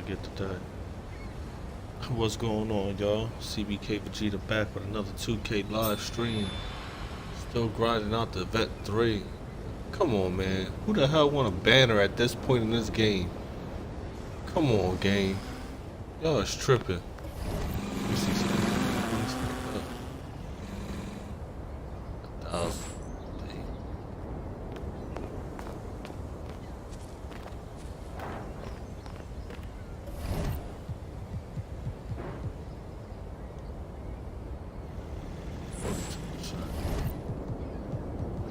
get to that. What's going on, y'all? CBK Vegeta back with another 2K live stream. Still grinding out the Vet 3. Come on, man. Who the hell want a banner at this point in this game? Come on, game. Y'all is tripping. Let me see something.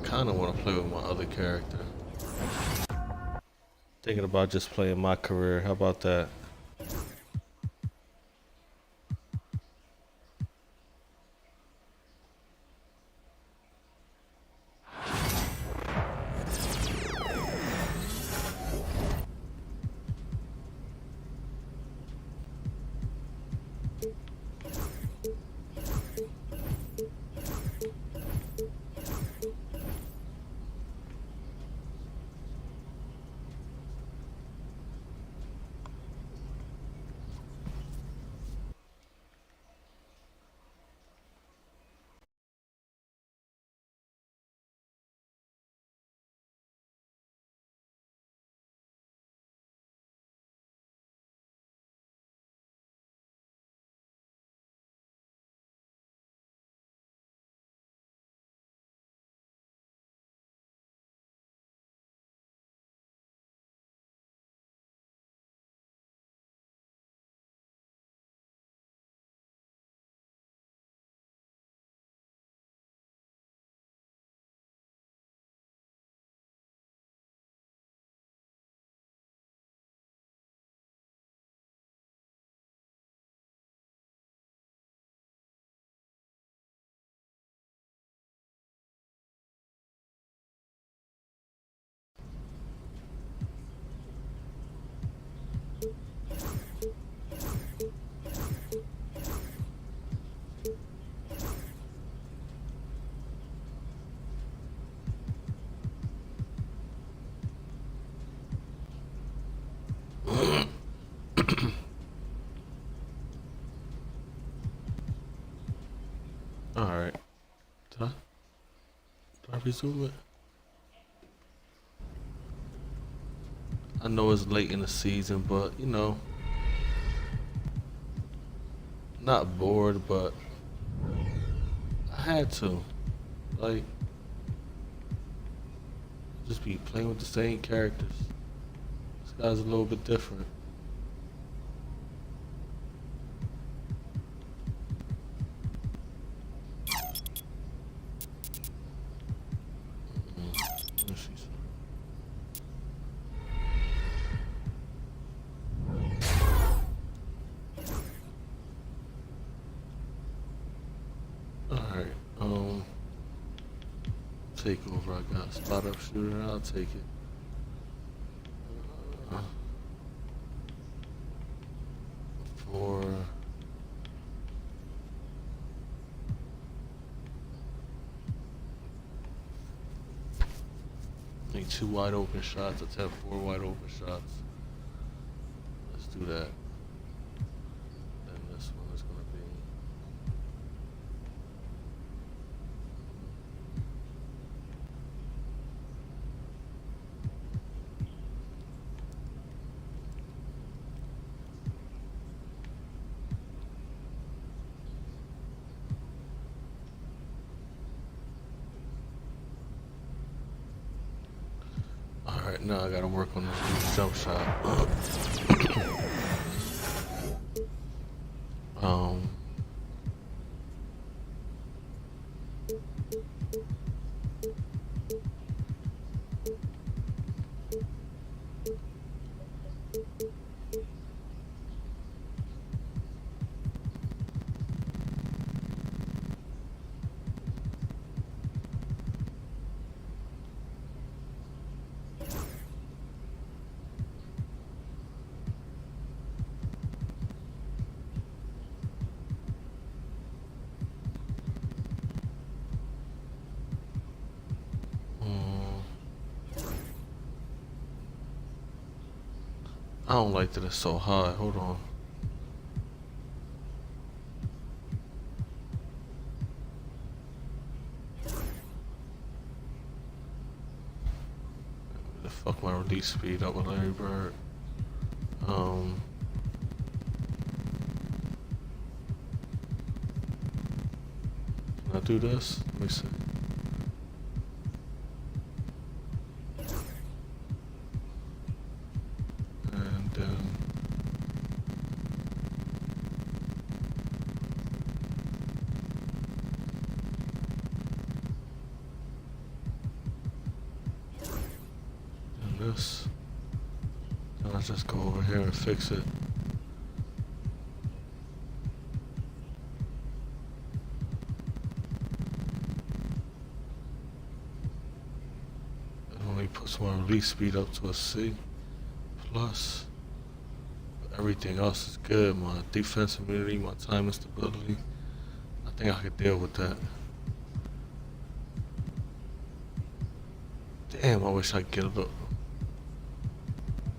I kinda wanna play with my other character. Thinking about just playing my career. How about that? Alright. Did I resume it? I know it's late in the season, but you know, not bored, but I had to. Like, just be playing with the same characters. This guy's a little bit different. Let me see Alright, take over. I got spot up shooter. I'll take it. For need 2 wide open shots. Let's have 4 wide open shots. Let's do that. Then this one is gonna be. Alright, now I gotta work on this new jump shot. um, I don't like that it's so high. Hold on. The fuck my release speed up with Larry Bird. Can I do this? Let me see. And this. Then I just go over here and fix it. It only puts my release speed up to a C plus. Everything else is good. My defense immunity, my time and stability. I think I could deal with that. Damn, I wish I could get a little.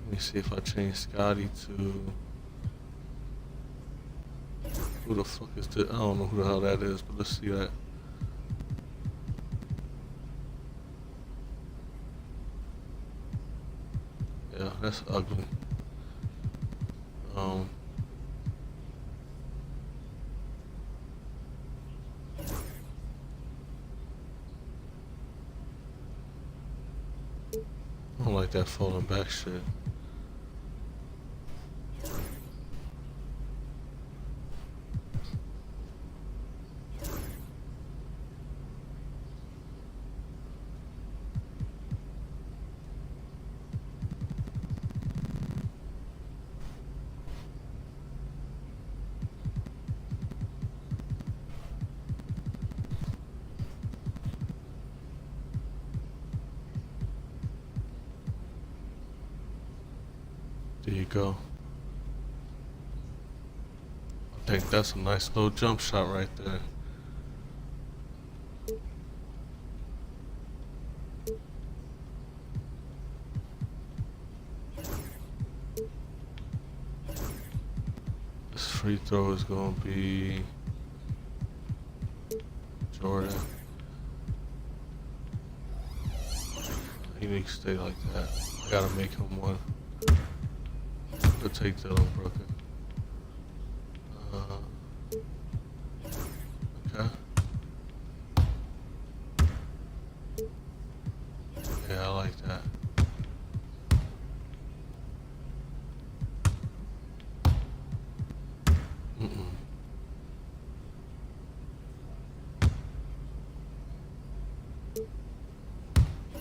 Let me see if I change Scotty to. Who the fuck is this? I don't know who the hell that is, but let's see that. Yeah, that's ugly. I don't like that falling back shit. There you go. I think that's a nice little jump shot right there. This free throw is gonna be Jordan. He needs to stay like that. I gotta make him one. To take that on Brooker. Okay. Yeah, I like that.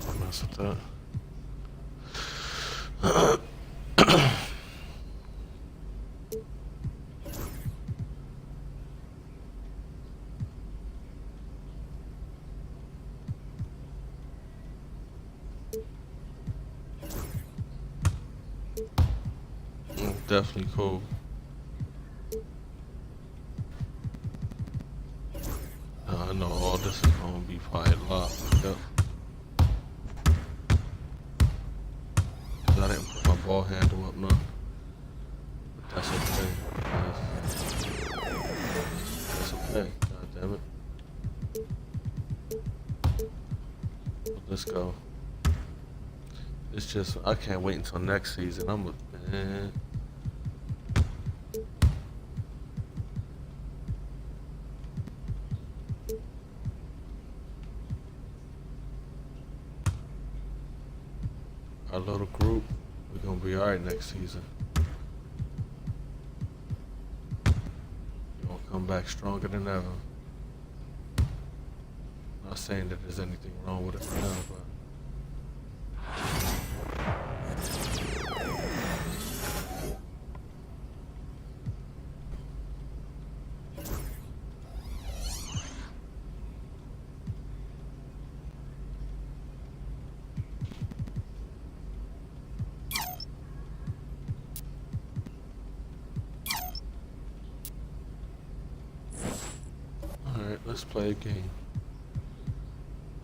I'll mess with that. Definitely cool. I know all this is gonna be probably locked. Yep. I didn't put my ball handle up now. But that's okay. That's okay. God damn it. Let's go. It's just I can't wait until next season. Man. Our little group, we're gonna be alright next season. We're gonna come back stronger than ever. Not saying that there's anything wrong with it now, but alright, let's play a game.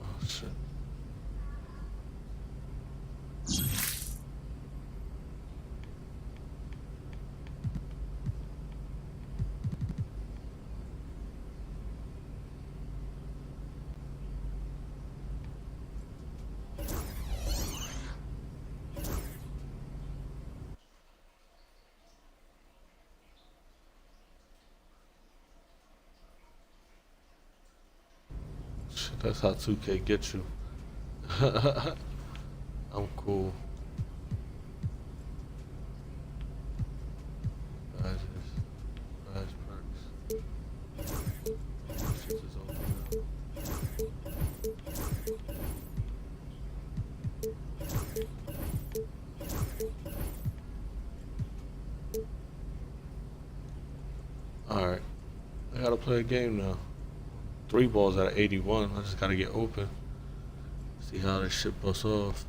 Oh shit. That's how 2K gets you. I'm cool. Badges. Badge perks. Shit is open now. Alright. I gotta play a game now. 3 balls out of 81. I just gotta get open. See how this shit busts off.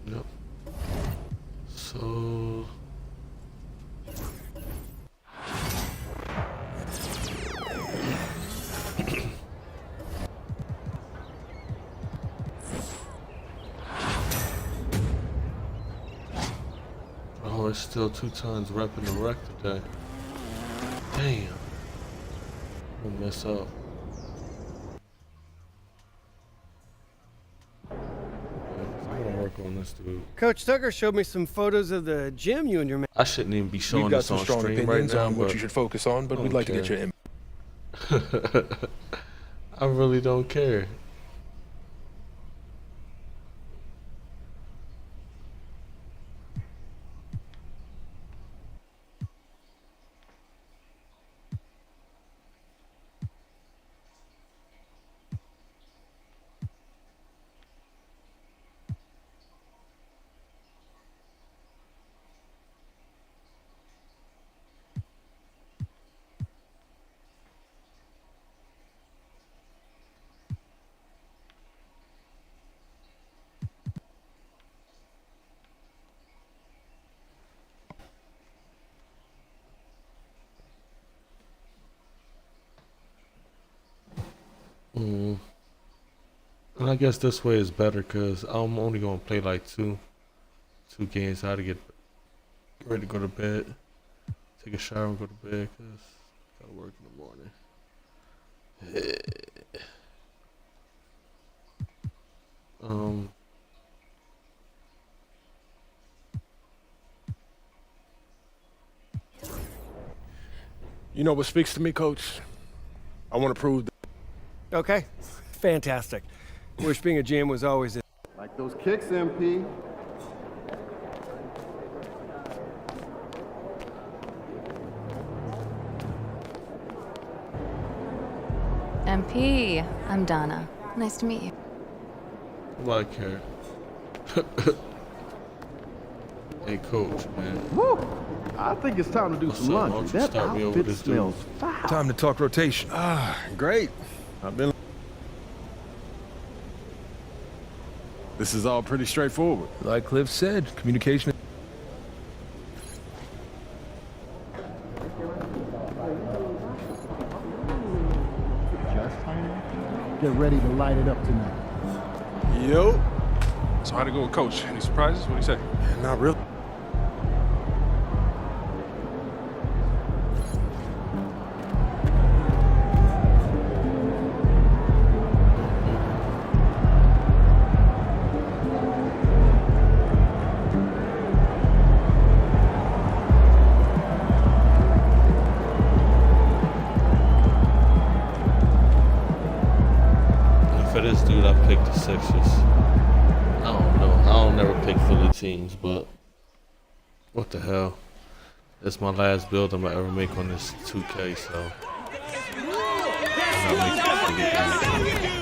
Yep. So oh, it's still 2 times repping the wreck today. Damn. I'm gonna mess up. I'm gonna work on this dude. Coach Tucker showed me some photos of the gym you and your man. I shouldn't even be showing We've got this some on strong stream right opinions now, on what but you should focus on, but we'd like to get your input. I really don't care. And I guess this way is better because I'm only gonna play like two games. I had to get ready to go to bed, take a shower and go to bed because I gotta work in the morning. You know what speaks to me, Coach? I want to prove that. Okay, fantastic. Wish being a GM was always it. Like those kicks, MP. MP, I'm Donna. Nice to meet you. Like her. Hey, coach, man. Woo! I think it's time to do What's some up? Why laundry. don't you That start me over outfit this smells dude? foul. Time to talk rotation. Great. I've been. This is all pretty straightforward. Like Cliff said, communication. Get ready to light it up tonight. Yo. So how'd it go with Coach? Any surprises? What'd he say? Not really. For this dude, I picked the Sixers. I don't know. I don't never pick Philly teams, but what the hell? It's my last build I'm gonna ever make on this 2K, so I'm not making Philly games.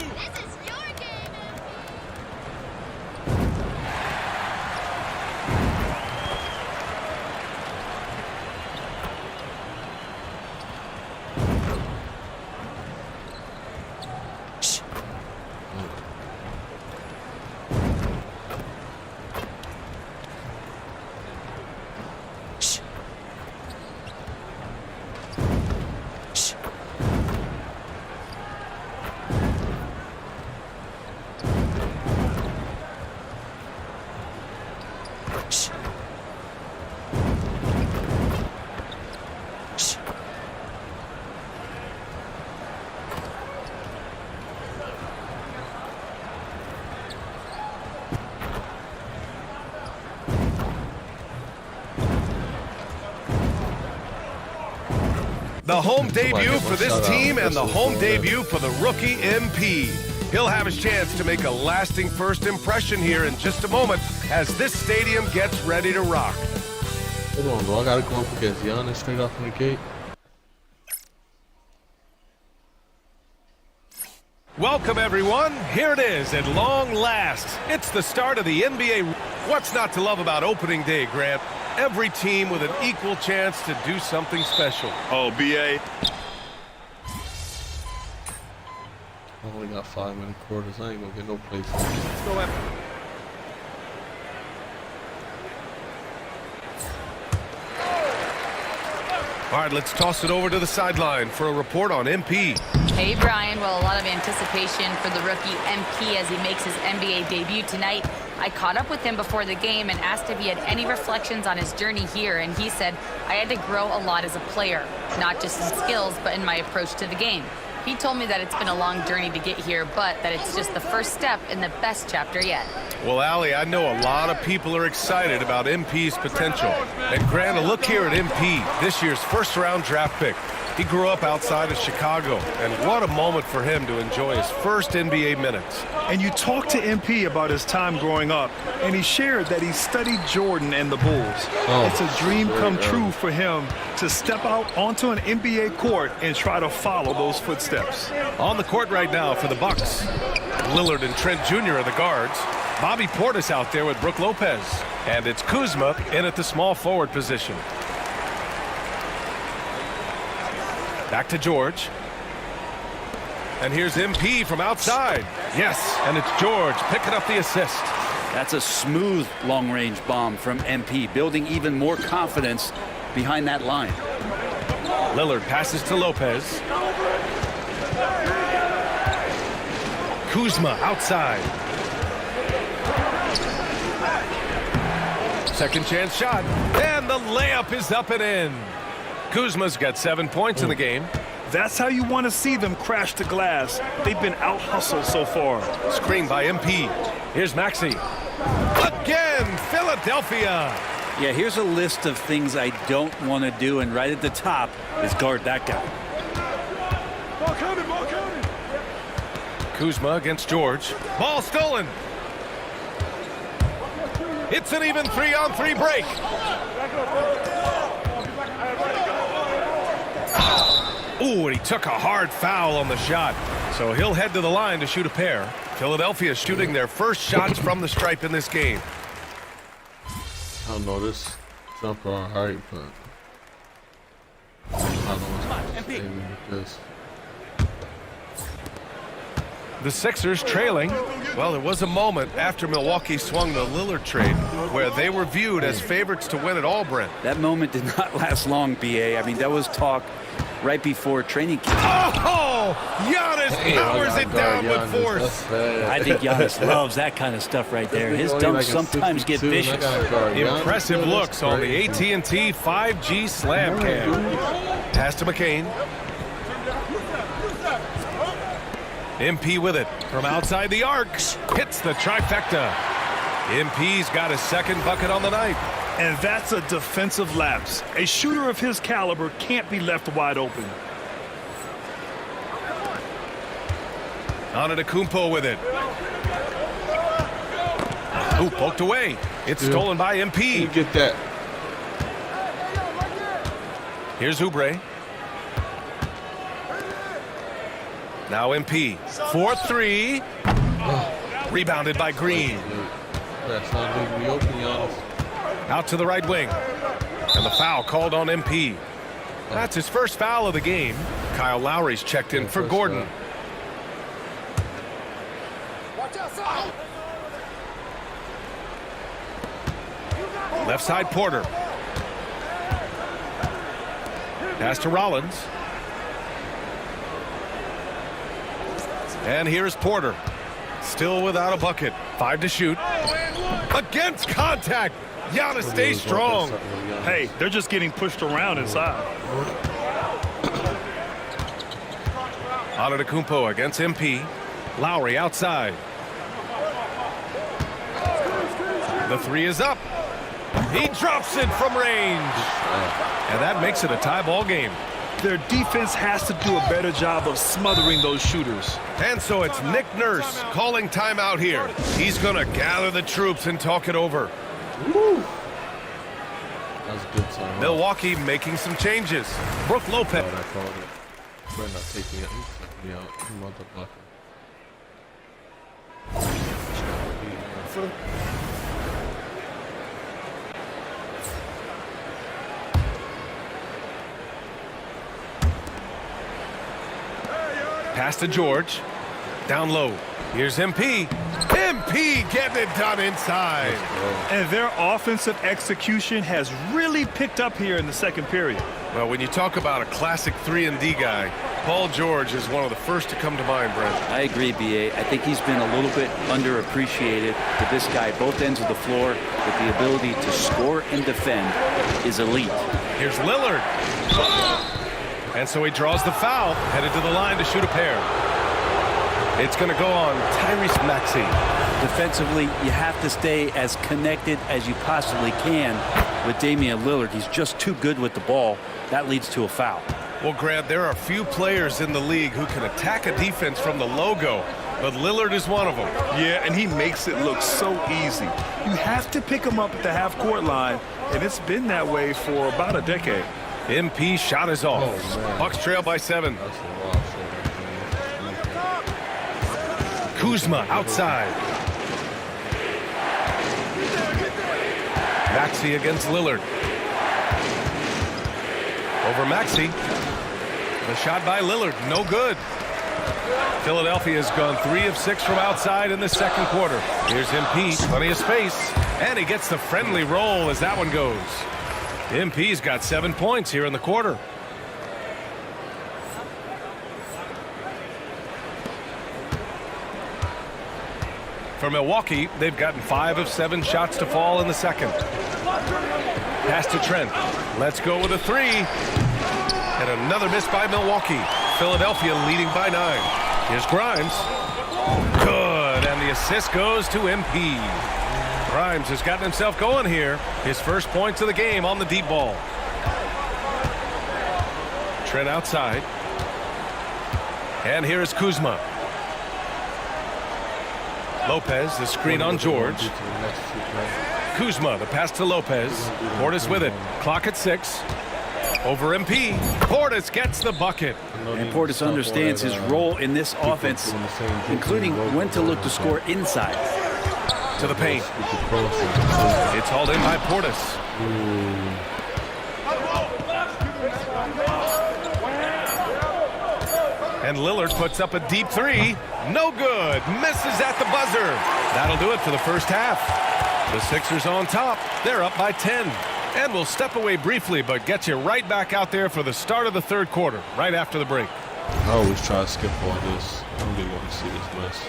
The home debut for this team and the home That's debut for the rookie MP. He'll have his chance to make a lasting first impression here in just a moment as this stadium gets ready to rock. Hold on, bro. I gotta go up against Giannis straight off the gate. Welcome, everyone. Here it is at long last. It's the start of the NBA. What's not to love about opening day, Grant? Every team with an equal chance to do something special. Oh, BA. I only got 5-minute quarters. I ain't gonna get no place. Let's go after. All right, let's toss it over to the sideline for a report on MP. Hey, Brian. Well, a lot of anticipation for the rookie MP as he makes his NBA debut tonight. I caught up with him before the game and asked if he had any reflections on his journey here, and he said, I had to grow a lot as a player, not just in skills, but in my approach to the game. He told me that it's been a long journey to get here, but that it's just the first step in the best chapter yet. Well, Allie, I know a lot of people are excited about MP's potential. And Grant, a look here at MP, this year's first-round draft pick. He grew up outside of Chicago, and what a moment for him to enjoy his first NBA minutes. And you talked to MP about his time growing up, and he shared that he studied Jordan and the Bulls. It's a dream come true for him to step out onto an NBA court and try to follow those footsteps. On the court right now for the Bucks, Lillard and Trent Jr. are the guards. Bobby Portis out there with Brook Lopez. And it's Kuzma in at the small forward position. Back to George. And here's MP from outside. Yes, and it's George picking up the assist. That's a smooth long-range bomb from MP, building even more confidence behind that line. Lillard passes to Lopez. Kuzma outside. Second chance shot. And the layup is up and in. Kuzma's got 7 points in the game. That's how you want to see them crash the glass. They've been out-hustled so far. Screen by MP. Here's Maxey. Again, Philadelphia. Yeah, here's a list of things I don't want to do, and right at the top is guard that guy. Kuzma against George. Ball stolen. It's an even 3-on-3 break. Ooh, and he took a hard foul on the shot. So he'll head to the line to shoot a pair. Philadelphia shooting their first shots from the stripe in this game. I don't know, this jumper alright, but I don't know with this. The Sixers trailing. Well, there was a moment after Milwaukee swung the Lillard trade where they were viewed as favorites to win it all, Brent. That moment did not last long, BA. I mean, that was talk right before training camp. Oh! Giannis powers it down with force. I think Giannis loves that kind of stuff right there. His dunks sometimes get vicious. Impressive looks on the AT&T 5G slam cam. Pass to McCain. MP with it from outside the arc. Hits the trifecta. MP's got his second bucket on the night. And that's a defensive lapse. A shooter of his caliber can't be left wide open. Antetokounmpo with it. Ooh, poked away. It's stolen by MP. You get that. Here's Oubre. Now MP. 4-3. Rebounded by Green. That's not leaving me open, Giannis. Out to the right wing. And the foul called on MP. That's his first foul of the game. Kyle Lowry's checked in for Gordon. Left side Porter. Pass to Rollins. And here's Porter. Still without a bucket. 5 to shoot. Against contact. Giannis stays strong. Hey, they're just getting pushed around inside. Antetokounmpo against MP. Lowry outside. The three is up. He drops it from range. And that makes it a tie ball game. Their defense has to do a better job of smothering those shooters. And so it's Nick Nurse calling timeout here. He's going to gather the troops and talk it over. Woo. That's a good time. Milwaukee making some changes. Brook Lopez. Oh, I called it. Better not take me out. He took me out. Motherfucker. Pass to George. Down low. Here's MP. MP getting it done inside. And their offensive execution has really picked up here in the second period. Well, when you talk about a classic 3-and-D guy, Paul George is one of the first to come to mind, Brent. I agree, B.A. I think he's been a little bit underappreciated. But this guy, both ends of the floor, with the ability to score and defend, is elite. Here's Lillard. And so he draws the foul, headed to the line to shoot a pair. It's going to go on Tyrese Maxey. Defensively, you have to stay as connected as you possibly can with Damian Lillard. He's just too good with the ball. That leads to a foul. Well, Grant, there are few players in the league who can attack a defense from the logo, but Lillard is one of them. Yeah, and he makes it look so easy. You have to pick him up at the half-court line, and it's been that way for about a decade. MP shot is off. Oh, Bucks trail by 7. Kuzma outside. Maxey against Lillard. Over Maxey. The shot by Lillard, no good. Philadelphia's gone 3 of 6 from outside in the second quarter. Here's MP, plenty of space, and he gets the friendly roll as that one goes. MP's got 7 points here in the quarter. For Milwaukee, they've gotten 5 of 7 shots to fall in the second. Pass to Trent. Let's go with a 3. And another miss by Milwaukee. Philadelphia leading by 9. Here's Grimes. Good, and the assist goes to MP. Grimes has gotten himself going here. His first points of the game on the deep ball. Trent outside. And here is Kuzma. Lopez, the screen on George. Kuzma, the pass to Lopez. Portis with it. Clock at 6. Over MP. Portis gets the bucket. And Portis understands his role in this offense, including when to look to score inside. To the paint. It's hauled in by Portis. And Lillard puts up a deep 3. No good. Misses at the buzzer. That'll do it for the first half. The Sixers on top. They're up by 10. And we'll step away briefly, but get you right back out there for the start of the third quarter, right after the break. I always try to skip all this. I don't really want to see this mess.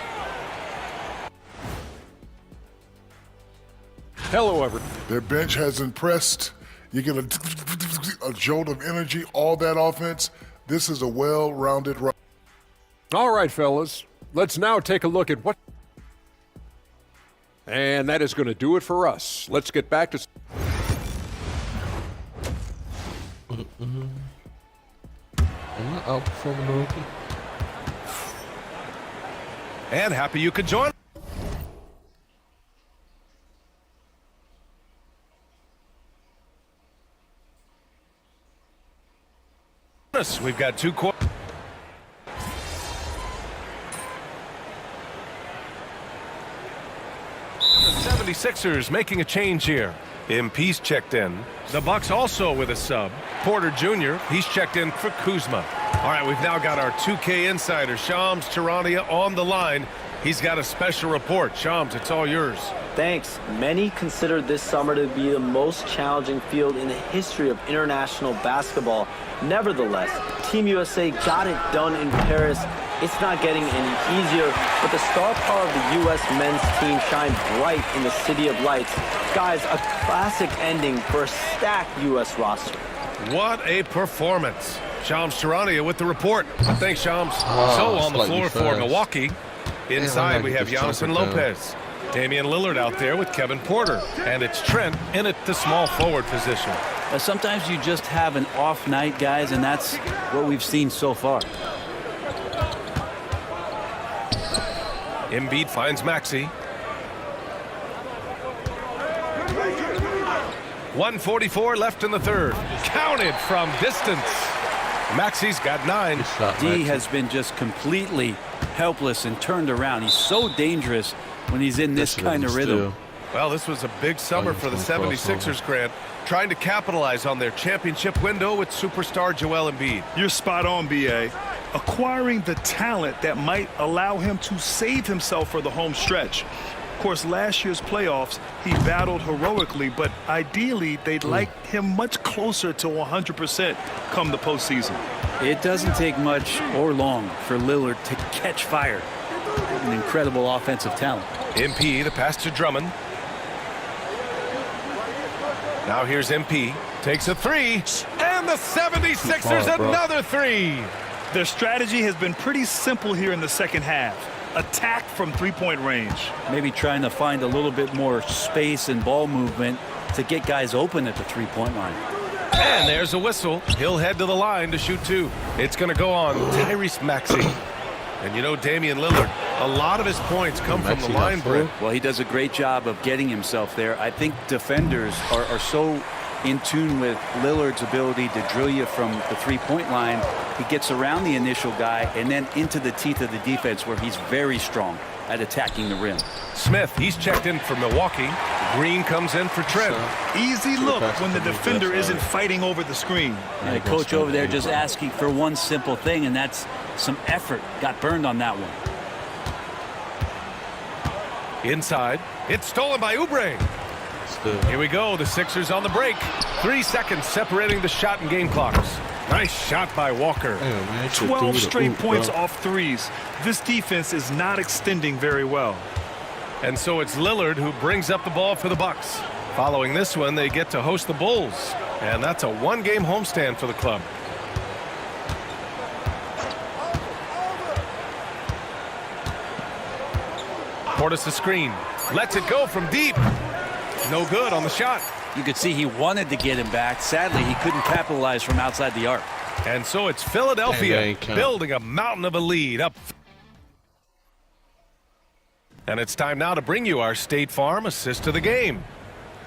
Hello, everyone. Their bench has impressed. You get a jolt of energy, all that offense. This is a well-rounded run. All right, fellas. Let's now take a look at what... And that is going to do it for us. Let's get back to... I'm not outperforming the rookie. And happy you could join us. We've got 2 quarters. 76ers making a change here. MP's checked in. The Bucks also with a sub. Porter Jr., he's checked in for Kuzma. All right, we've now got our 2K insider, Shams Charania, on the line. He's got a special report. Shams, it's all yours. Thanks. Many consider this summer to be the most challenging field in the history of international basketball. Nevertheless, Team USA got it done in Paris. It's not getting any easier, but the star power of the U.S. men's team shined bright in the City of Lights. Guys, a classic ending for a stacked U.S. roster. What a performance. Shams Charania with the report. Thanks, Shams. So on the floor for Milwaukee. Inside, we have Giannis and Lopez. Damian Lillard out there with Kevin Porter. And it's Trent in at the small forward position. Sometimes you just have an off night, guys, and that's what we've seen so far. Embiid finds Maxey. 1:44 left in the third. Counted from distance. Maxey's got 9. D has been just completely helpless and turned around. He's so dangerous when he's in this kind of rhythm. Well, this was a big summer for the 76ers, Grant, trying to capitalize on their championship window with superstar Joel Embiid. You're spot on, B.A. Acquiring the talent that might allow him to save himself for the home stretch. Of course, last year's playoffs, he battled heroically, but ideally, they'd like him much closer to 100% come the postseason. It doesn't take much or long for Lillard to catch fire. An incredible offensive talent. MP, the pass to Drummond. Now here's MP. Takes a 3. And the 76ers another 3. Their strategy has been pretty simple here in the second half. Attack from three-point range. Maybe trying to find a little bit more space and ball movement to get guys open at the three-point line. And there's a whistle. He'll head to the line to shoot 2. It's going to go on Tyrese Maxey. And you know, Damian Lillard, a lot of his points come from the line, Brent. Well, he does a great job of getting himself there. I think defenders are so in tune with Lillard's ability to drill you from the three-point line. He gets around the initial guy and then into the teeth of the defense where he's very strong at attacking the rim. Smith, he's checked in for Milwaukee. Green comes in for Trent. Easy look when the defender isn't fighting over the screen. And the coach over there just asking for one simple thing, and that's some effort. Got burned on that one. Inside. It's stolen by Oubre. Here we go. The Sixers on the break. 3 seconds separating the shot and game clocks. Nice shot by Walker. 12 straight points off threes. This defense is not extending very well. And so it's Lillard who brings up the ball for the Bucks. Following this one, they get to host the Bulls. And that's a one-game homestand for the club. Portis the screen. Lets it go from deep. No good on the shot. You could see he wanted to get him back. Sadly, he couldn't capitalize from outside the arc. And so it's Philadelphia building a mountain of a lead up. And it's time now to bring you our State Farm assist of the game.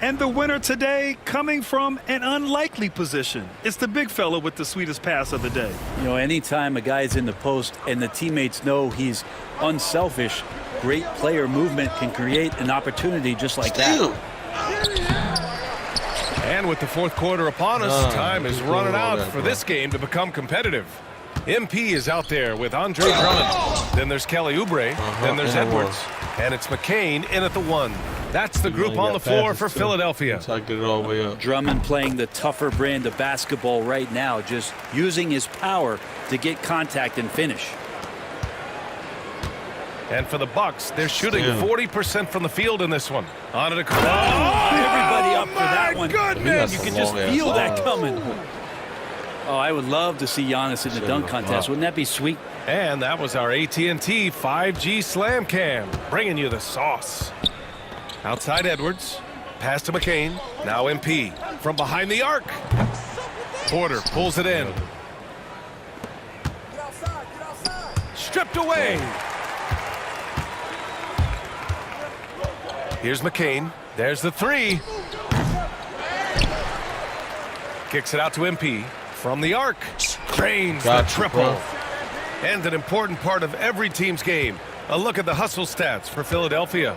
And the winner today coming from an unlikely position. It's the big fella with the sweetest pass of the day. You know, anytime a guy's in the post and the teammates know he's unselfish, great player movement can create an opportunity just like that. And with the fourth quarter upon us, time is running out for this game to become competitive. MP is out there with Andre Drummond. Then there's Kelly Oubre. Then there's Edwards. And it's McCain in at the 1. That's the group on the floor for Philadelphia. I get it all the way up. Drummond playing the tougher brand of basketball right now, just using his power to get contact and finish. And for the Bucks, they're shooting 40% from the field in this one. On it, everybody up for that one. Goodness. You can just feel that coming. Oh, I would love to see Giannis in the dunk contest. Wouldn't that be sweet? And that was our AT&T 5G Slam Cam, bringing you the sauce. Outside Edwards, pass to McCain. Now MP from behind the arc. Porter pulls it in. Stripped away. Here's McCain. There's the 3. Kicks it out to MP. From the arc. Drains the triple. And an important part of every team's game. A look at the hustle stats for Philadelphia.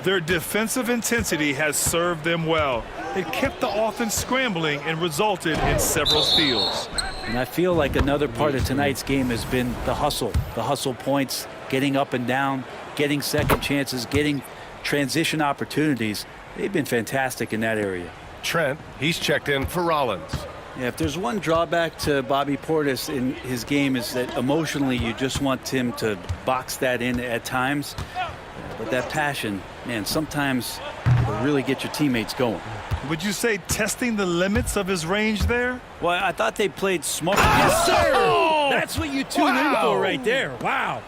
Their defensive intensity has served them well. It kept the offense scrambling and resulted in several steals. And I feel like another part of tonight's game has been the hustle points, getting up and down, getting second chances, getting transition opportunities. They've been fantastic in that area. Trent, he's checked in for Rollins. Yeah, if there's one drawback to Bobby Portis in his game is that emotionally you just want him to box that in at times. But that passion, man, sometimes will really get your teammates going. Would you say testing the limits of his range there? Well, I thought they played smart. Yes, sir! Oh! That's what you tune in for right there. Wow.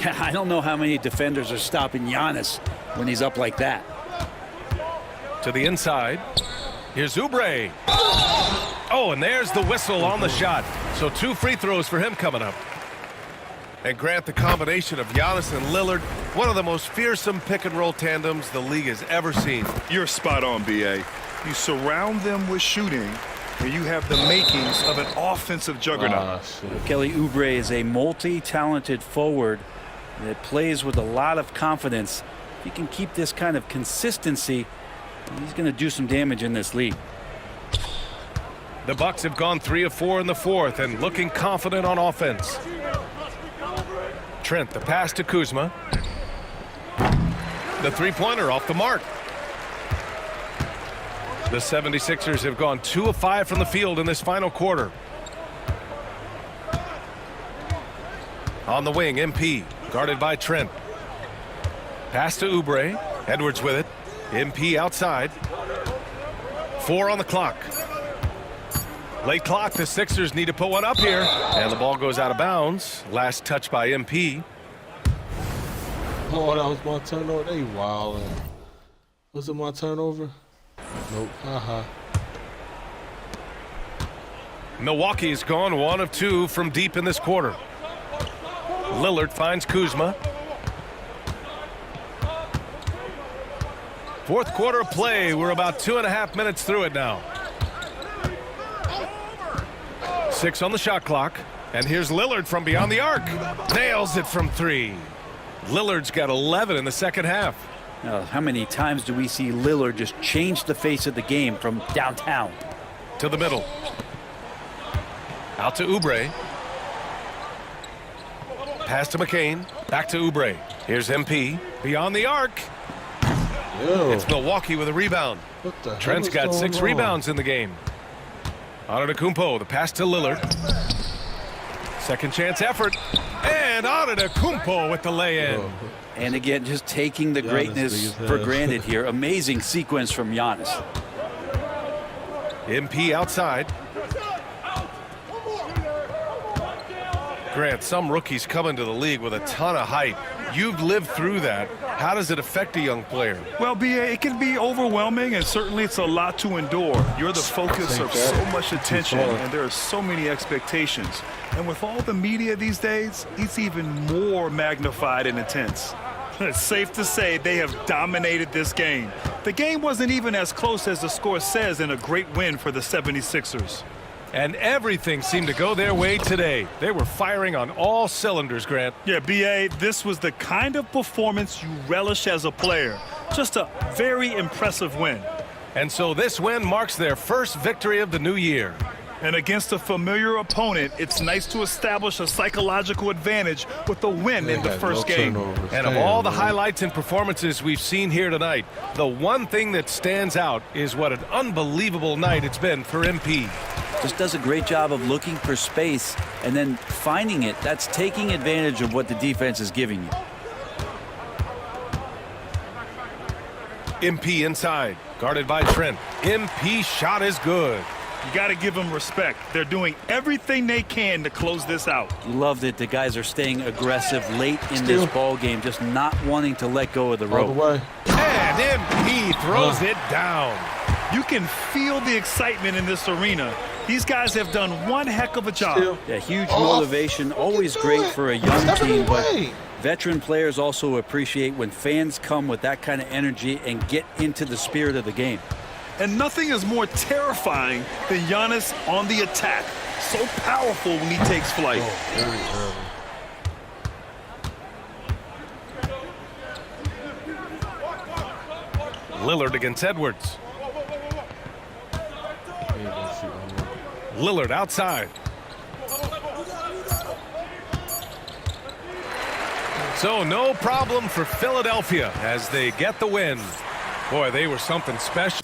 Yeah, I don't know how many defenders are stopping Giannis when he's up like that. To the inside. Here's Oubre. Oh, and there's the whistle on the shot. So 2 free throws for him coming up. And Grant, the combination of Giannis and Lillard, one of the most fearsome pick-and-roll tandems the league has ever seen. You're spot on, B.A. You surround them with shooting, and you have the makings of an offensive juggernaut. Kelly Oubre is a multi-talented forward that plays with a lot of confidence. If he can keep this kind of consistency, he's going to do some damage in this league. The Bucks have gone 3 of 4 in the fourth and looking confident on offense. Trent, the pass to Kuzma. The three-pointer off the mark. The 76ers have gone 2 of 5 from the field in this final quarter. On the wing, MP, guarded by Trent. Pass to Oubre. Edwards with it. MP outside. 4 on the clock. Late clock, the Sixers need to put one up here. And the ball goes out of bounds. Last touch by MP. Oh, that was my turnover. They wildin'. Was it my turnover? Nope. Milwaukee's gone 1 of 2 from deep in this quarter. Lillard finds Kuzma. Fourth quarter of play. We're about 2.5 minutes through it now. 6 on the shot clock. And here's Lillard from beyond the arc. Nails it from 3. Lillard's got 11 in the second half. Now, how many times do we see Lillard just change the face of the game from downtown? To the middle. Out to Oubre. Pass to McCain. Back to Oubre. Here's MP. Beyond the arc. Yo. It's Milwaukee with a rebound. Trent's got 6 rebounds in the game. Antetokounmpo, the pass to Lillard. Second chance effort. And Antetokounmpo with the lay-in. And again, just taking the greatness for granted here. Amazing sequence from Giannis. MP outside. Grant, some rookies come into the league with a ton of height. You've lived through that. How does it affect a young player? Well, B.A., it can be overwhelming, and certainly it's a lot to endure. You're the focus of so much attention, and there are so many expectations. And with all the media these days, it's even more magnified and intense. It's safe to say they have dominated this game. The game wasn't even as close as the score says in a great win for the 76ers. And everything seemed to go their way today. They were firing on all cylinders, Grant. Yeah, B.A., this was the kind of performance you relish as a player. Just a very impressive win. And so this win marks their first victory of the new year. And against a familiar opponent, it's nice to establish a psychological advantage with the win in the first game. And of all the highlights and performances we've seen here tonight, the one thing that stands out is what an unbelievable night it's been for MP. Just does a great job of looking for space and then finding it. That's taking advantage of what the defense is giving you. MP inside, guarded by Trent. MP shot is good. You got to give them respect. They're doing everything they can to close this out. Love that the guys are staying aggressive late in this ball game, just not wanting to let go of the rope. And MP throws it down. You can feel the excitement in this arena. These guys have done one heck of a job. Yeah, huge motivation, always great for a young team, but veteran players also appreciate when fans come with that kind of energy and get into the spirit of the game. And nothing is more terrifying than Giannis on the attack. So powerful when he takes flight. Lillard against Edwards. Lillard outside. So no problem for Philadelphia as they get the win. Boy, they were something special.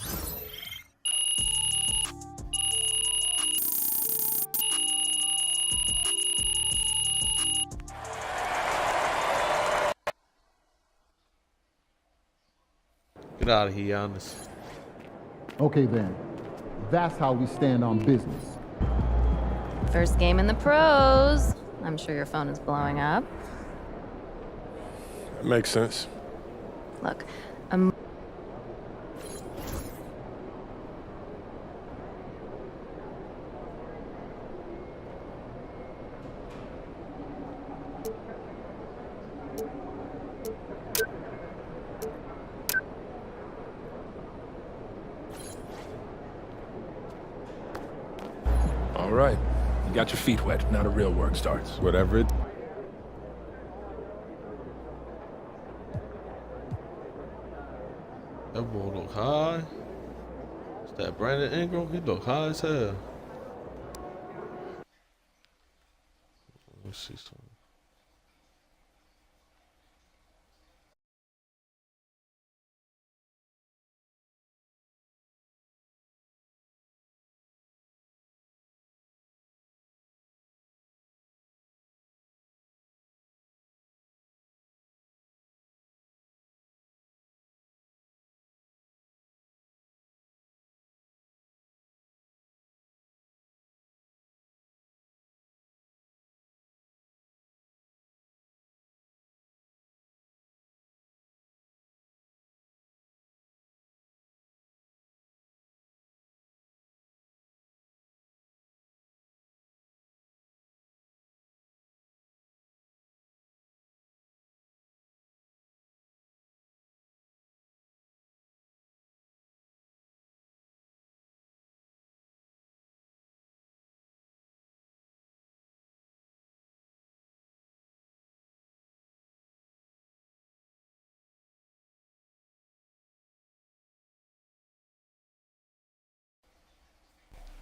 Get out of here, Giannis. Okay, then. That's how we stand on business. First game in the pros. I'm sure your phone is blowing up. That makes sense. Look, got your feet wet. Now the real work starts. Whatever it... That boy look high. Is that Brandon Ingram? He look high as hell. Let's see something.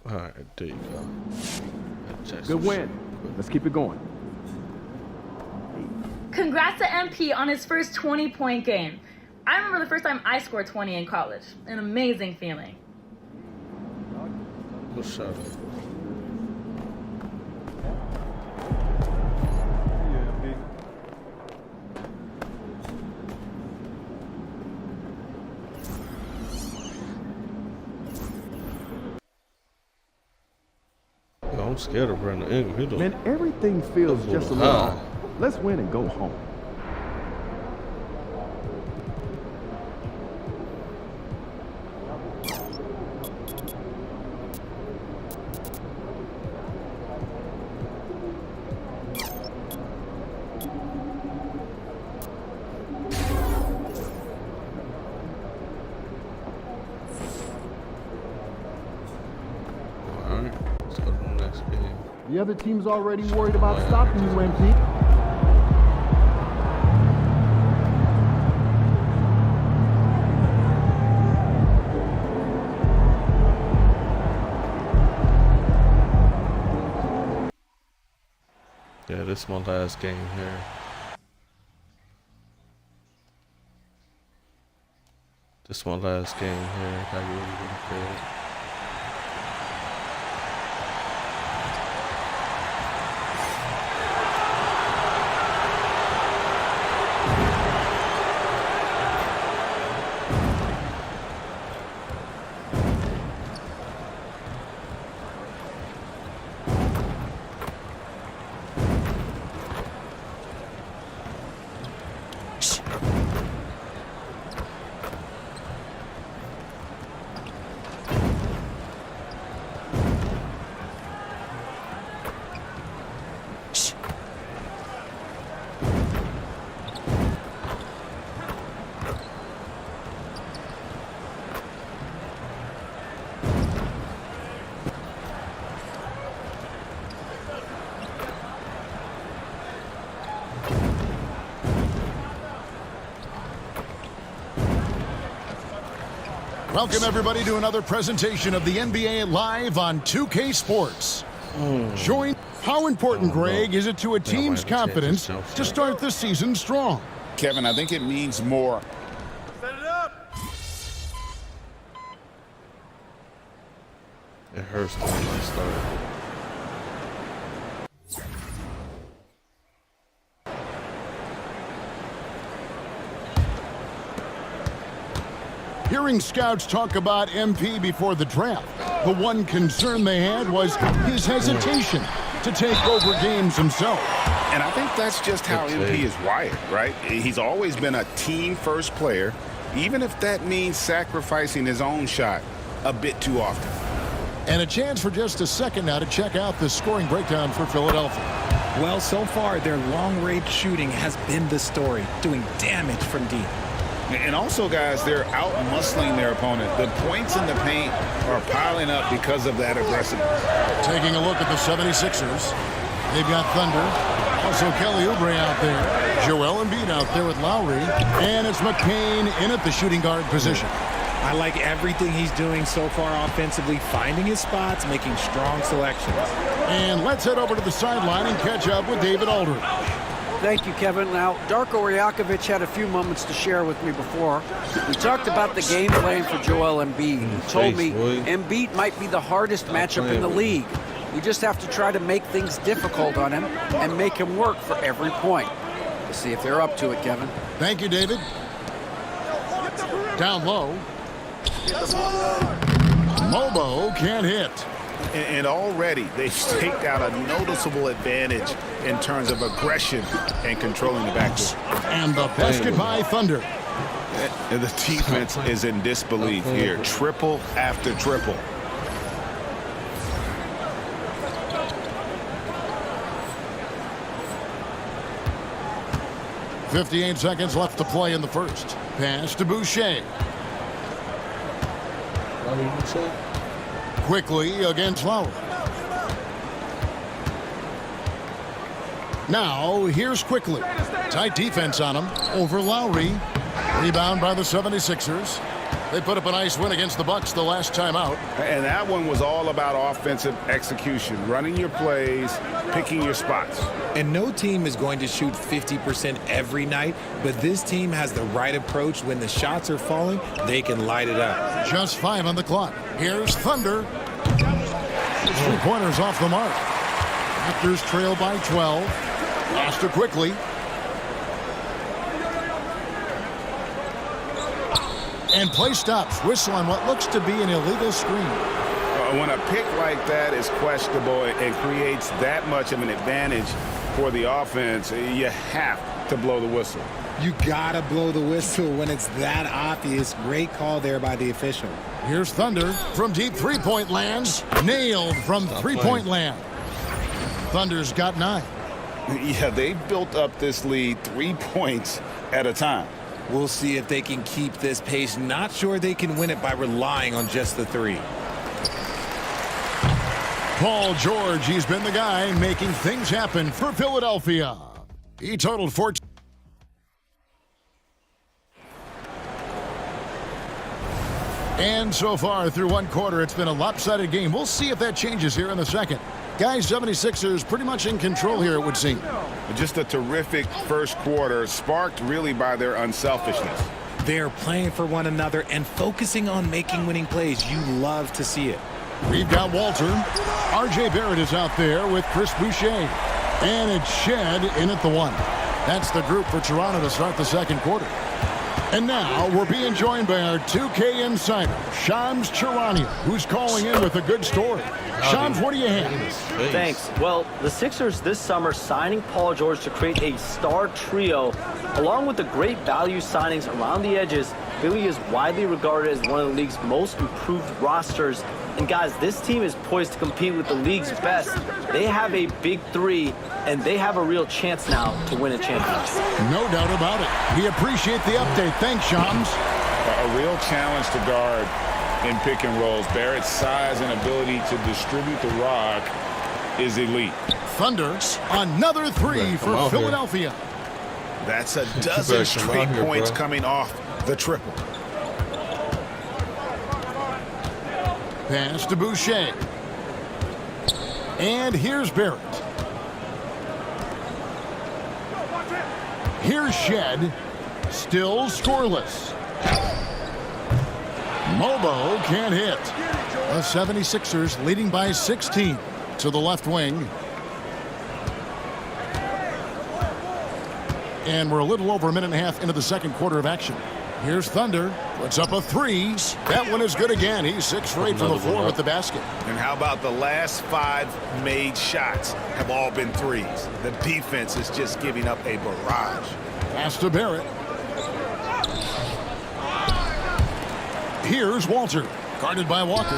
All right, there you go. Good win. Let's keep it going. Congrats to MP on his first 20-point game. I remember the first time I scored 20 in college. An amazing feeling. What's up? I'm scared of Brandon Ingram. Man, everything feels just a little off. Let's win and go home. The other team's already worried about stopping you, MP. Yeah, this is my last game here. This is my last game here. Got really, really good. Welcome, everybody, to another presentation of the NBA live on 2K Sports. Join. How important, Greg, is it to a team's confidence to start the season strong? Kevin, I think it means more. Set it up. It hurts when I start. Hearing scouts talk about MP before the draft, the one concern they had was his hesitation to take over games himself. And I think that's just how MP is wired, right? He's always been a team-first player, even if that means sacrificing his own shot a bit too often. And a chance for just a second now to check out the scoring breakdown for Philadelphia. Well, so far, their long-range shooting has been the story, doing damage from deep. And also, guys, they're out-muscling their opponent. The points in the paint are piling up because of that aggressiveness. Taking a look at the 76ers. They've got Thunder. Also Kelly Oubre out there. Joel Embiid out there with Lowry. And it's McCain in at the shooting guard position. I like everything he's doing so far offensively, finding his spots, making strong selections. And let's head over to the sideline and catch up with David Aldridge. Thank you, Kevin. Now, Darko Rajakovic had a few moments to share with me before. We talked about the game plan for Joel Embiid. He told me Embiid might be the hardest matchup in the league. We just have to try to make things difficult on him and make him work for every point. We'll see if they're up to it, Kevin. Thank you, David. Down low. Mobo can't hit. And already they've staked out a noticeable advantage in terms of aggression and controlling the backcourt. And the basket by Thunder. And the defense is in disbelief here. Triple after triple. .58 seconds left to play in the first. Pass to Boucher. Quickly against Lowry. Now, here's Quickly. Tight defense on him. Over Lowry. Rebound by the 76ers. They put up a nice win against the Bucks the last time out. And that one was all about offensive execution. Running your plays, picking your spots. And no team is going to shoot 50% every night, but this team has the right approach. When the shots are falling, they can light it up. Just 5 on the clock. Here's Thunder. 3-pointers off the mark. Raptors trail by 12. Pass to Quickly. And play stops. Whistle on what looks to be an illegal screen. When a pick like that is questionable and creates that much of an advantage for the offense, you have to blow the whistle. You gotta blow the whistle when it's that obvious. Great call there by the official. Here's Thunder from deep three-point land. Nailed from three-point land. Thunder's got 9. Yeah, they built up this lead 3 points at a time. We'll see if they can keep this pace. Not sure they can win it by relying on just the 3. Paul George, he's been the guy making things happen for Philadelphia. He totaled 14. And so far through one quarter, it's been a lopsided game. We'll see if that changes here in the second. Guys, 76ers pretty much in control here, it would seem. Just a terrific first quarter, sparked really by their unselfishness. They're playing for one another and focusing on making winning plays. You love to see it. We've got Walter. R.J. Barrett is out there with Chris Boucher. And it's Shed in at the 1. That's the group for Toronto to start the second quarter. And now we're being joined by our 2K insider, Shams Charania, who's calling in with a good story. Shams, what do you have? Thanks. Well, the Sixers this summer signing Paul George to create a star trio, along with the great value signings around the edges, Philly is widely regarded as one of the league's most improved rosters. And guys, this team is poised to compete with the league's best. They have a big 3, and they have a real chance now to win a championship. No doubt about it. We appreciate the update. Thanks, Shams. A real challenge to guard in pick and rolls. Barrett's size and ability to distribute the rock is elite. Thunder, another 3 for Philadelphia. That's a dozen straight points coming off the triple. Pass to Boucher. And here's Barrett. Here's Shed. Still scoreless. Mobo can't hit. The 76ers leading by 16 to the left wing. And we're a little over a minute and a half into the second quarter of action. Here's Thunder. Puts up a 3. That one is good again. He's 6 for 8 from the floor with the basket. And how about the last 5 made shots have all been 3s? The defense is just giving up a barrage. Pass to Barrett. Here's Walter. Guarded by Walker.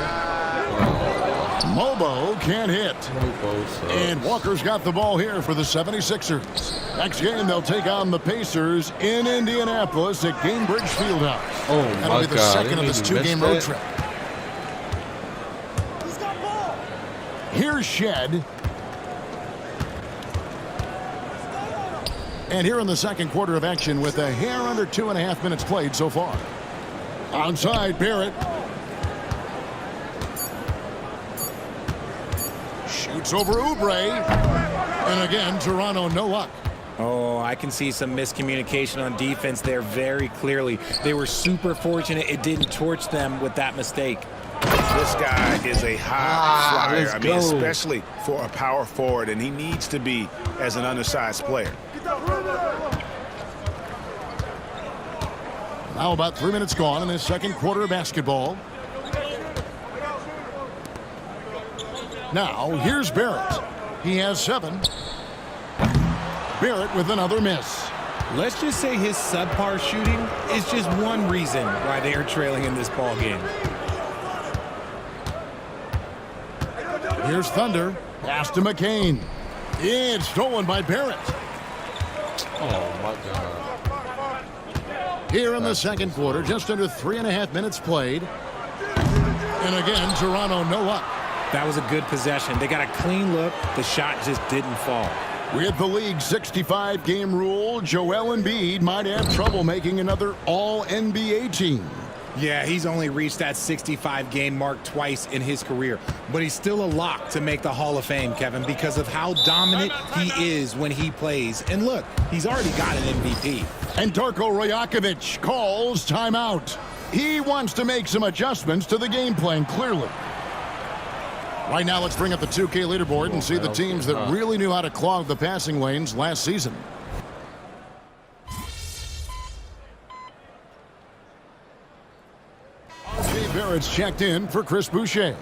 Mobo can't hit. Mobo sucks. And Walker's got the ball here for the 76ers. Next game, they'll take on the Pacers in Indianapolis at Gainbridge Fieldhouse. Oh, That'll my be the God. second of this two-game road trip. Here's Shed. And here in the second quarter of action with a hair under 2.5 minutes played so far. Onside, Barrett. Shoots over Oubre. And again, Toronto, no luck. Oh, I can see some miscommunication on defense there very clearly. They were super fortunate it didn't torch them with that mistake. This guy is a high flyer. let's I mean, go. especially for a power forward, and he needs to be as an undersized player. Now about 3 minutes gone in this second quarter of basketball. Now, here's Barrett. He has 7. Barrett with another miss. Let's just say his subpar shooting is just one reason why they are trailing in this ball game. Here's Thunder. Pass to McCain. It's stolen by Barrett. Oh, my God. Here in the second quarter, just under 3.5 minutes played. And again, Toronto, no luck. That was a good possession. They got a clean look. The shot just didn't fall. With the league's 65-game rule, Joel Embiid might have trouble making another All-NBA team. Yeah, he's only reached that 65-game mark twice in his career. But he's still a lock to make the Hall of Fame, Kevin, because of how dominant he is when he plays. And look, he's already got an MVP. And Darko Rajakovic calls timeout. He wants to make some adjustments to the game plan, clearly. Right now, let's bring up the 2K leaderboard and see the teams that really knew how to clog the passing lanes last season. RJ Barrett's checked in for Chris Boucher.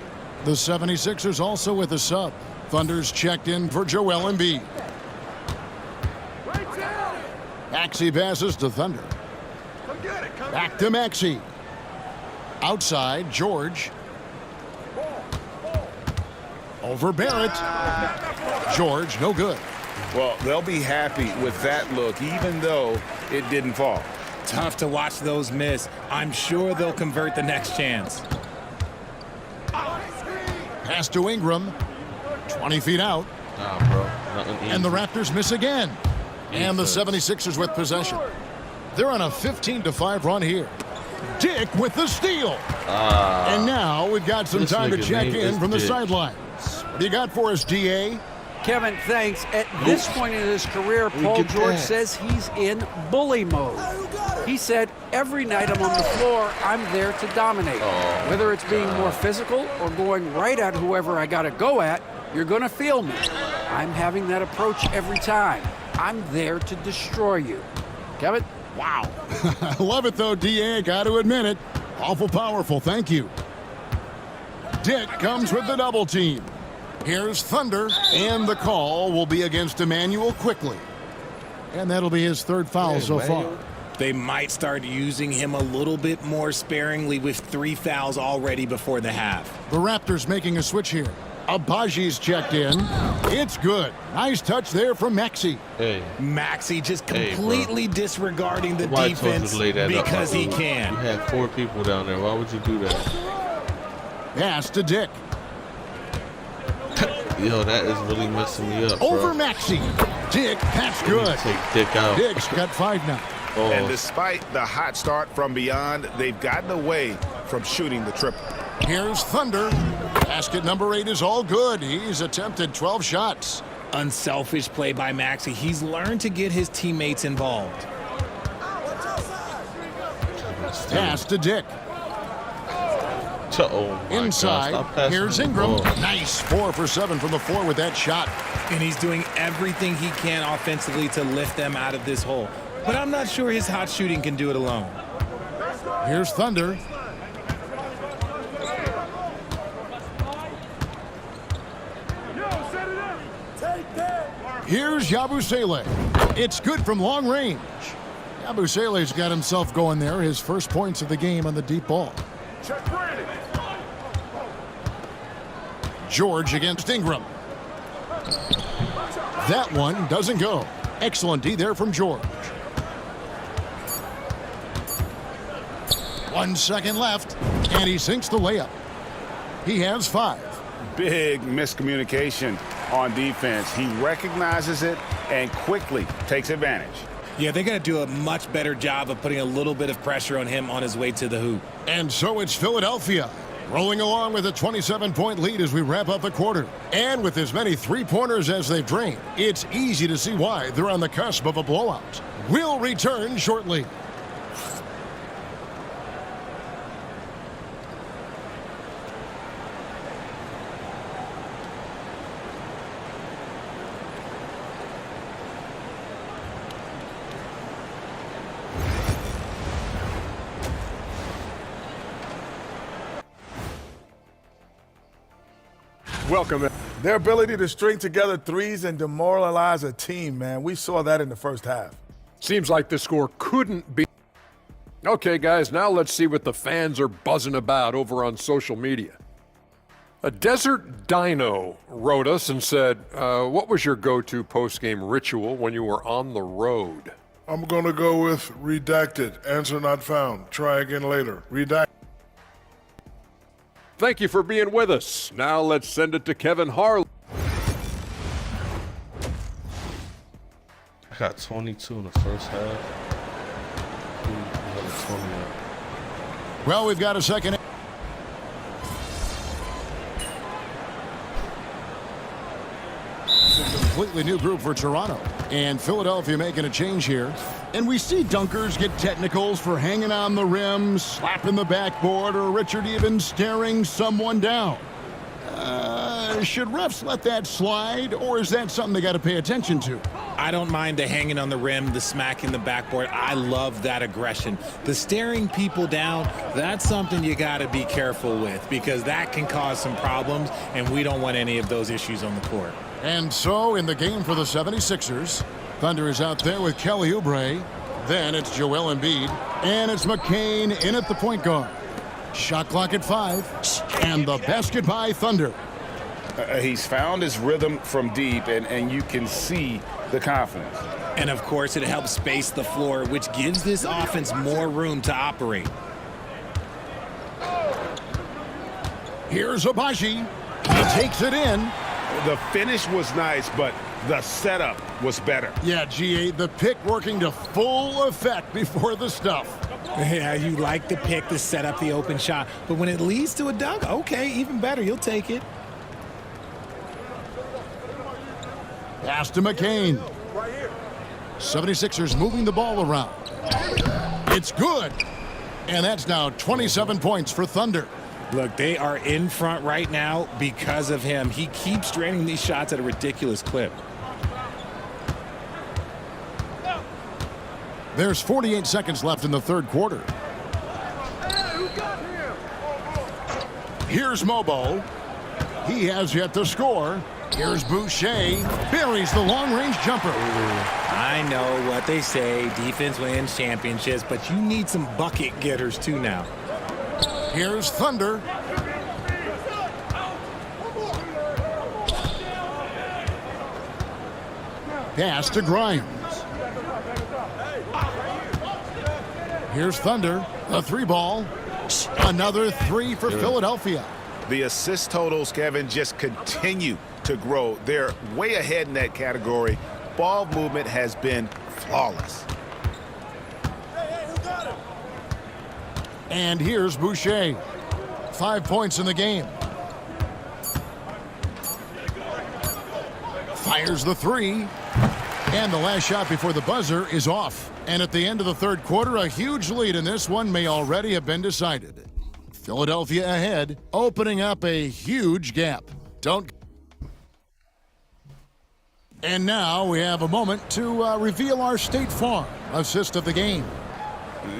The 76ers also with a sub. Thunder's checked in for Joel Embiid. Maxey passes to Thunder. Back to Maxey. Outside, George. Over Barrett. George, no good. Well, they'll be happy with that look, even though it didn't fall. Tough to watch those miss. I'm sure they'll convert the next chance. Pass to Ingram. 20 feet out. Nah, bro. Nothing And the easy. Raptors miss again. And the 76ers with possession. They're on a 15-5 run here. Dick with the steal. And now we've got some This time to nigga check name in is from the Dick. sidelines. What do you got for us, DA? Kevin, thanks. At this point in his career, Paul get George that. says he's in bully mode. He said, every night I'm on the floor, I'm there to dominate. Whether it's being more physical or going right at whoever I got to go at, you're going to feel me. I'm having that approach every time. I'm there to destroy you. Kevin? Wow. I love it, though, DA. Got to admit it. Awful powerful. Thank you. Dick comes with the double team. Here's Thunder, and the call will be against Emmanuel quickly. And that'll be his third foul so far. They might start using him a little bit more sparingly with 3 fouls already before the half. The Raptors making a switch here. Abaji's checked in. It's good. Nice touch there from Maxey. Hey. Maxey just Hey, completely disregarding the Why told you defense to lay that up, because my he dude? can. You had 4 people down there. Why would you do that? Pass to Dick. Yo, that is really messing me up, Over bro. Maxey. Dick, that's You need good. to take Dick out. Dick's got 5 now. Oh. And despite the hot start from beyond, they've gotten away from shooting the triple. Here's Thunder. Basket number 8 is all good. He's attempted 12 shots. Unselfish play by Maxey. He's learned to get his teammates involved. Pass to Dick. Oh my Inside. God, stop passing Here's the Ingram. ball. Nice. 4 for 7 from the floor with that shot. And he's doing everything he can offensively to lift them out of this hole. But I'm not sure his hot shooting can do it alone. Here's Thunder. Here's Yabusele. It's good from long range. Yabusele's got himself going there. His first points of the game on the deep ball. George against Ingram. That one doesn't go. Excellent D there from George. 1 second left, and he sinks the layup. He has 5. Big miscommunication on defense. He recognizes it and quickly takes advantage. Yeah, they're going to do a much better job of putting a little bit of pressure on him on his way to the hoop. And so it's Philadelphia rolling along with a 27-point lead as we wrap up the quarter. And with as many three-pointers as they've drained, it's easy to see why they're on the cusp of a blowout. We'll return shortly. Welcome. Their ability to string together threes and demoralize a team, man. We saw that in the first half. Seems like the score couldn't be. Okay, guys, now let's see what the fans are buzzing about over on social media. A Desert Dino wrote us and said, what was your go-to post-game ritual when you were on the road? I'm going to go with redacted. Answer not found. Try again later. Redacted. Thank you for being with us. Now let's send it to Kevin Harlan. I got 22 in the first half. Another 20. Well, we've got a second. It's a completely new group for Toronto. And Philadelphia making a change here. And we see dunkers get technicals for hanging on the rim, slapping the backboard, or Richard even staring someone down. Should refs let that slide, or is that something they got to pay attention to? I don't mind the hanging on the rim, the smacking the backboard. I love that aggression. The staring people down, that's something you got to be careful with because that can cause some problems, and we don't want any of those issues on the court. And so in the game for the 76ers, Thunder is out there with Kelly Oubre. Then it's Joel Embiid. And it's McCain in at the point guard. Shot clock at 5. And the basket by Thunder. He's found his rhythm from deep, and you can see the confidence. And, of course, it helps space the floor, which gives this offense more room to operate. Here's Abaji. He takes it in. The finish was nice, but the setup was better. Yeah, GA, the pick working to full effect before the stuff. Yeah, you like the pick to set up the open shot. But when it leads to a dunk, okay, even better. You'll take it. Pass to McCain. 76ers moving the ball around. It's good. And that's now 27 points for Thunder. Look, they are in front right now because of him. He keeps draining these shots at a ridiculous clip. There's 48 seconds left in the third quarter. Here's Mobo. He has yet to score. Here's Boucher. Buries the long-range jumper. I know what they say. Defense wins championships, but you need some bucket getters too now. Here's Thunder. Pass to Grimes. Here's Thunder. A 3-ball. Another 3 for Philadelphia. The assist totals, Kevin, just continue to grow. They're way ahead in that category. Ball movement has been flawless. And here's Boucher. 5 points in the game. Fires the 3. And the last shot before the buzzer is off. And at the end of the third quarter, a huge lead in this one may already have been decided. Philadelphia ahead, opening up a huge gap. And now we have a moment to reveal our State Farm assist of the game.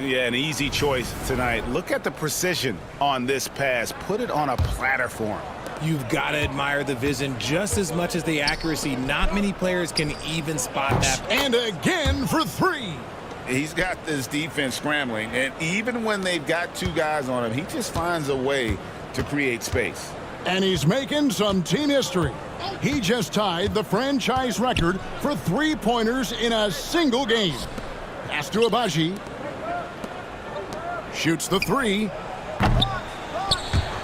Yeah, an easy choice tonight. Look at the precision on this pass. Put it on a platter for him. You've got to admire the vision just as much as the accuracy. Not many players can even spot that. And again for 3. He's got this defense scrambling, and even when they've got 2 guys on him, he just finds a way to create space. And he's making some team history. He just tied the franchise record for three-pointers in a single game. Pass to Abaji. Shoots the three.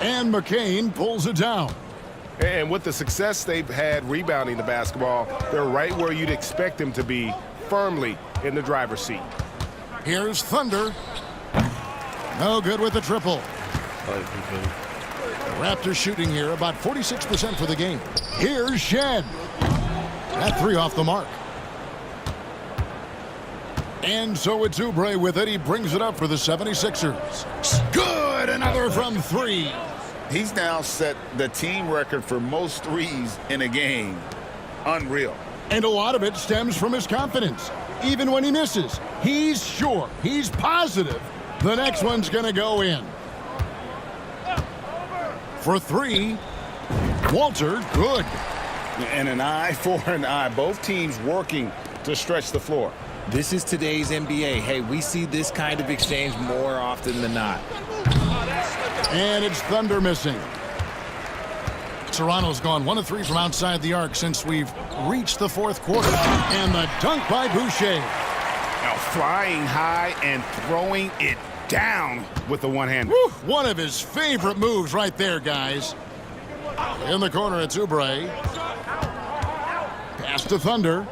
And McCain pulls it down. And with the success they've had rebounding the basketball, they're right where you'd expect them to be, firmly in the driver's seat. Here's Thunder. No good with the triple. Raptors shooting here about 46% for the game. Here's Shed. That three off the mark. And so it's Oubre with it. He brings it up for the 76ers. Good! Another from three. He's now set the team record for most threes in a game. Unreal. And a lot of it stems from his confidence. Even when he misses, he's sure, he's positive the next one's going to go in. For three, Walter, good. And an eye for an eye. Both teams working to stretch the floor. This is today's NBA. Hey, we see this kind of exchange more often than not. And it's Thunder missing. Toronto's gone 1 of 3 from outside the arc since we've reached the fourth quarter. And the dunk by Boucher. Now flying high and throwing it down with the one-hander. One of his favorite moves right there, guys. In the corner, it's Oubre. Pass to Thunder.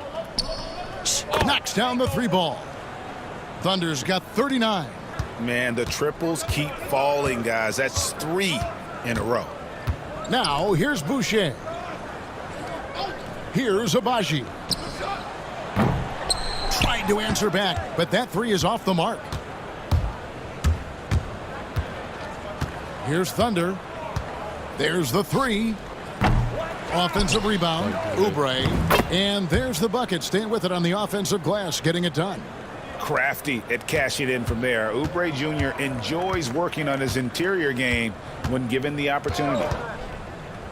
Knocks down the three ball. Thunder's got 39. Man, the triples keep falling, guys. That's 3 in a row. Now, here's Boucher. Here's Abaji. Tried to answer back, but that three is off the mark. Here's Thunder. There's the three. Offensive rebound, Oubre. And there's the bucket. Staying with it on the offensive glass, getting it done. Crafty at cashing in from there. Oubre Jr. enjoys working on his interior game when given the opportunity.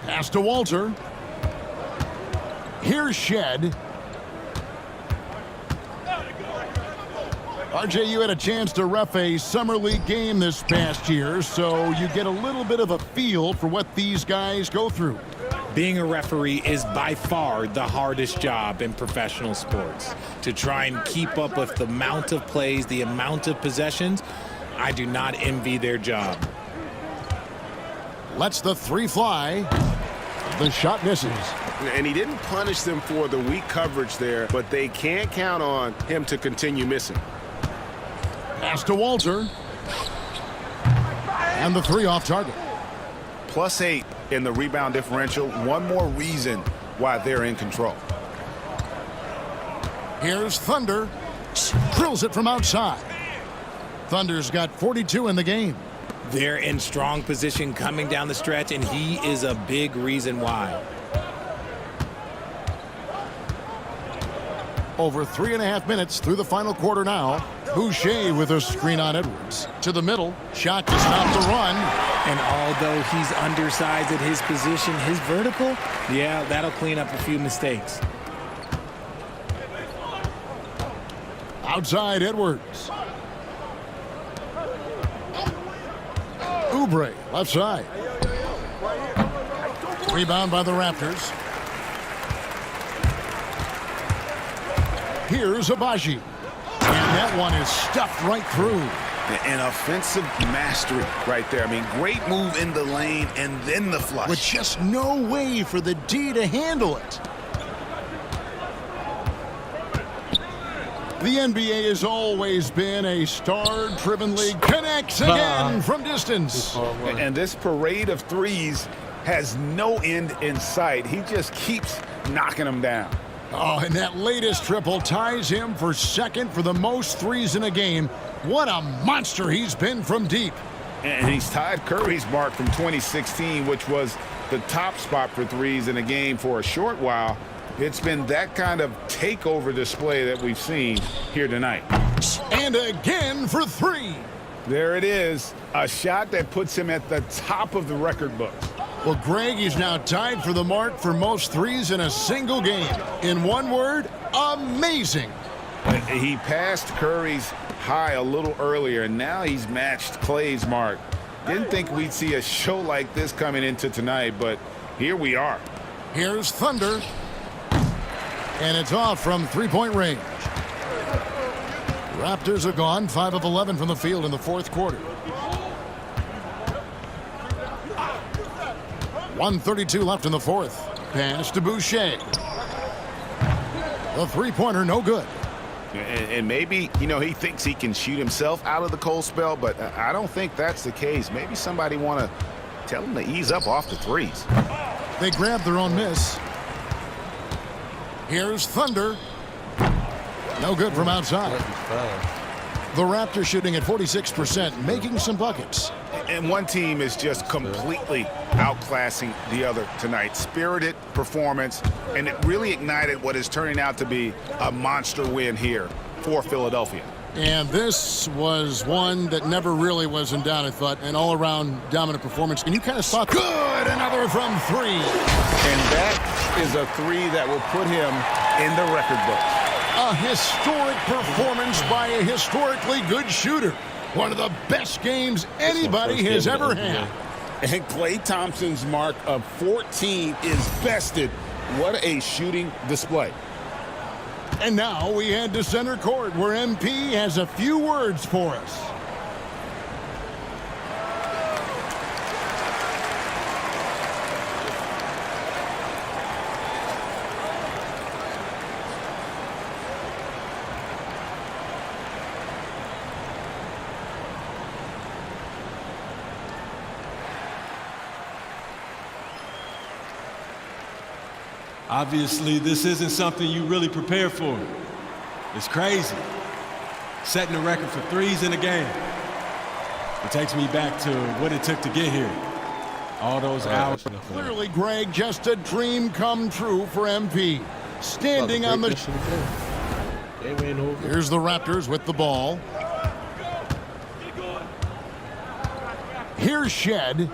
Pass to Walter. Here's Shed. RJ, you had a chance to ref a Summer League game this past year, so you get a little bit of a feel for what these guys go through. Being a referee is by far the hardest job in professional sports. To try and keep up with the amount of plays, the amount of possessions, I do not envy their job. Lets the three fly. The shot misses. And he didn't punish them for the weak coverage there, but they can't count on him to continue missing. Pass to Walter. And the three off target. +8 in the rebound differential. One more reason why they're in control. Here's Thunder. Drills it from outside. Thunder's got 42 in the game. They're in strong position coming down the stretch, and he is a big reason why. Over 3.5 minutes through the final quarter now. Boucher with a screen on Edwards. To the middle. Shot to stop the run. And although he's undersized at his position, his vertical, yeah, that'll clean up a few mistakes. Outside Edwards. Oubre, left side. Rebound by the Raptors. Here's Abaji. And that one is stuffed right through. An offensive mastery right there. I mean, great move in the lane and then the flush. With just no way for the D to handle it. The NBA has always been a star-driven league. Connects again from distance. And this parade of threes has no end in sight. He just keeps knocking them down. Oh, and that latest triple ties him for second for the most threes in a game. What a monster he's been from deep. And he's tied Curry's mark from 2016, which was the top spot for threes in a game for a short while. It's been that kind of takeover display that we've seen here tonight. And again for three. There it is. A shot that puts him at the top of the record book. Well, Greg, he's now tied for the mark for most threes in a single game. In one word, amazing. He passed Curry's high a little earlier, and now he's matched Clay's mark Didn't think we'd see a show like this coming into tonight, but here we are. Here's Thunder. And it's off from three-point range. Raptors are gone 5 of 11 from the field in the fourth quarter. 1:32 left in the fourth. Pass to Boucher. The three-pointer no good. And maybe, you know, he thinks he can shoot himself out of the cold spell, but I don't think that's the case. Maybe somebody want to tell him to ease up off the threes. They grab their own miss. Here's Thunder. No good from outside. The Raptors shooting at 46%, making some buckets. And one team is just completely outclassing the other tonight. Spirited performance, and it really ignited what is turning out to be a monster win here for Philadelphia. And this was one that never really was in doubt, I thought. An all-around dominant performance. And you kind of saw, good, another from three. And that is a three that will put him in the record book. A historic performance by a historically good shooter. One of the best games anybody has ever had. And Klay Thompson's mark of 14 is bested. What a shooting display. And now we head to center court where MP has a few words for us. Obviously, this isn't something you really prepare for. It's crazy. Setting a record for threes in a game. It takes me back to what it took to get here. All those hours. Clearly, Greg, just a dream come true for MP. Standing on the... Here's the Raptors with the ball. Here's Shed.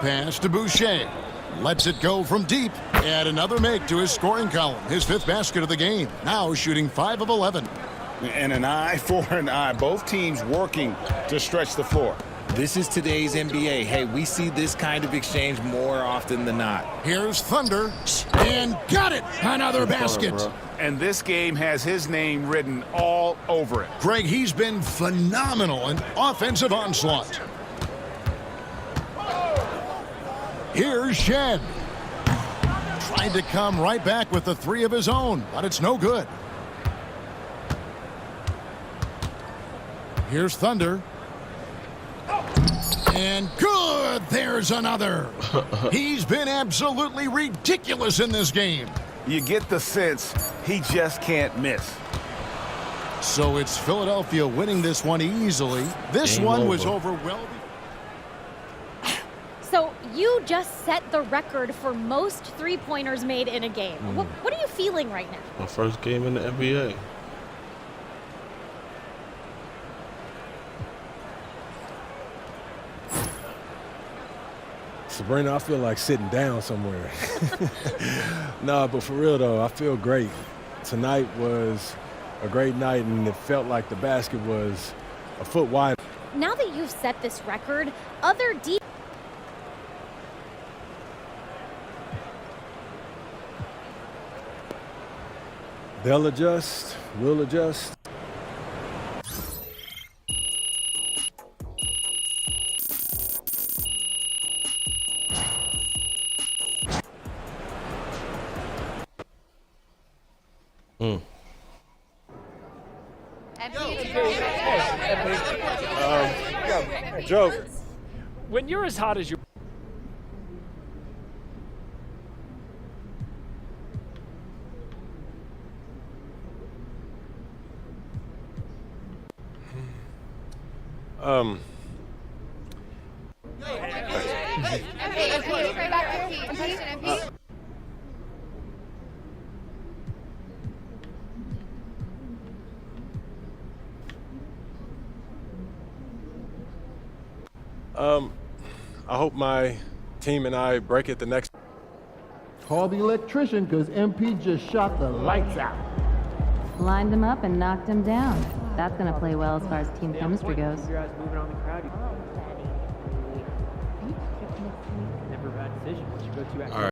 Pass to Boucher. Lets it go from deep. Add another make to his scoring column. His 5th basket of the game. Now shooting 5 of 11. And an eye for an eye. Both teams working to stretch the floor. This is today's NBA. Hey, we see this kind of exchange more often than not. Here's Thunder. And got it. Another basket. And this game has his name written all over it. Greg, he's been phenomenal in offensive onslaught. Here's Shed. Tried to come right back with the 3 of his own, but it's no good. Here's Thunder. And good! There's another. He's been absolutely ridiculous in this game. You get the sense he just can't miss. So it's Philadelphia winning this one easily. This one was overwhelming. So you just set the record for most three-pointers made in a game. What are you feeling right now? My first game in the NBA. Sabrina, I feel like sitting down somewhere. No, but for real though, I feel great. Tonight was a great night, and it felt like the basket was a foot wide. Now that you've set this record, other deep... They'll adjust, we'll adjust. Joe, when you're as hot as you... I hope my team and I break it the next. Call the electrician because MP just shot the lights out. Lined him up and knocked him down. That's going to play well as far as team chemistry goes. decision. What's your go-to activity? All right.